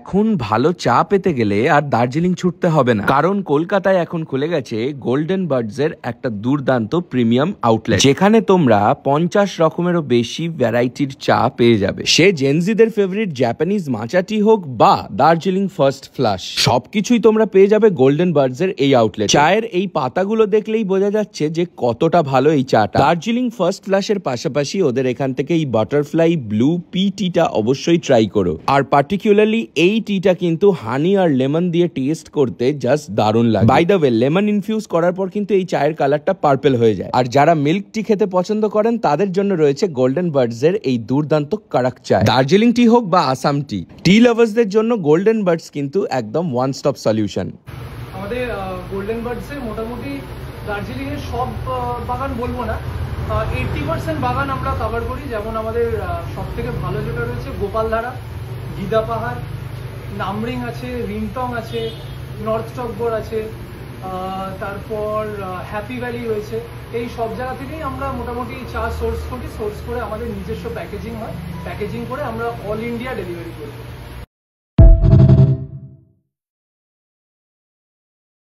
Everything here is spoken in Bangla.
এখন ভালো চা পেতে গেলে আর দার্জিলিং ছুটতে হবে না, কারণ কলকাতায় এখন খুলে গেছে গোল্ডেন বার্ডস এর একটা দুর্দান্ত প্রিমিয়াম আউটলেট, যেখানে তোমরা 50 রকমেরও বেশি ভ্যারাইটির চা পেয়ে যাবে। সে জেনজিদের ফেভারিট জাপানিজ মাচা টি হোক বা দার্জিলিং ফার্স্ট ফ্লাশ, সবকিছুই তোমরা পেয়ে যাবে গোল্ডেন বার্ডস এর এই আউটলেট। চায়ের এই পাতাগুলো দেখলেই বোঝা যাচ্ছে যে কতটা ভালো এই চাটা। দার্জিলিং ফার্স্ট ফ্লাশের পাশাপাশি ওদের এখান থেকে এই বাটারফ্লাই ব্লু পি টিটা অবশ্যই ট্রাই করো। আর পার্টিকুলারলি এই টিটা কিন্তু হানি আর লেমন দিয়ে টেস্ট করতে জাস্ট দারুণ লাগে। By the way, lemon infuse করার পর কিন্তু এই চায়ের কালারটা পার্পল হয়ে যায়। আর যারা মিল্ক টি খেতে পছন্দ করেন তাদের জন্য রয়েছে গোল্ডেন বার্ডস এর এই দুর্দান্ত কারাক চায়। দার্জিলিং টি হোক বা আসাম টি, টি লাভার্সদের জন্য গোল্ডেন বার্ডস কিন্তু একদম ওয়ান স্টপ সলিউশন। আমাদের গোল্ডেন বার্ডস এর মোটামুটি দার্জিলিং এর সব বাগান বলবো না, 80% বাগান আমরা কভার করি। যেমন আমাদের সব থেকে ভালো যেটা রয়েছে গোপালধারা, গিদা পাহাড়, নামরিং আছে, রিংটং আছে, নর্থ টকগড় আছে, তারপর হ্যাপি ভ্যালি রয়েছে। এই সব জায়গা থেকেই আমরা মোটামুটি চা সোর্স করে আমাদের নিজস্ব প্যাকেজিং হয়, প্যাকেজিং করে আমরা অল ইন্ডিয়া ডেলিভারি করি।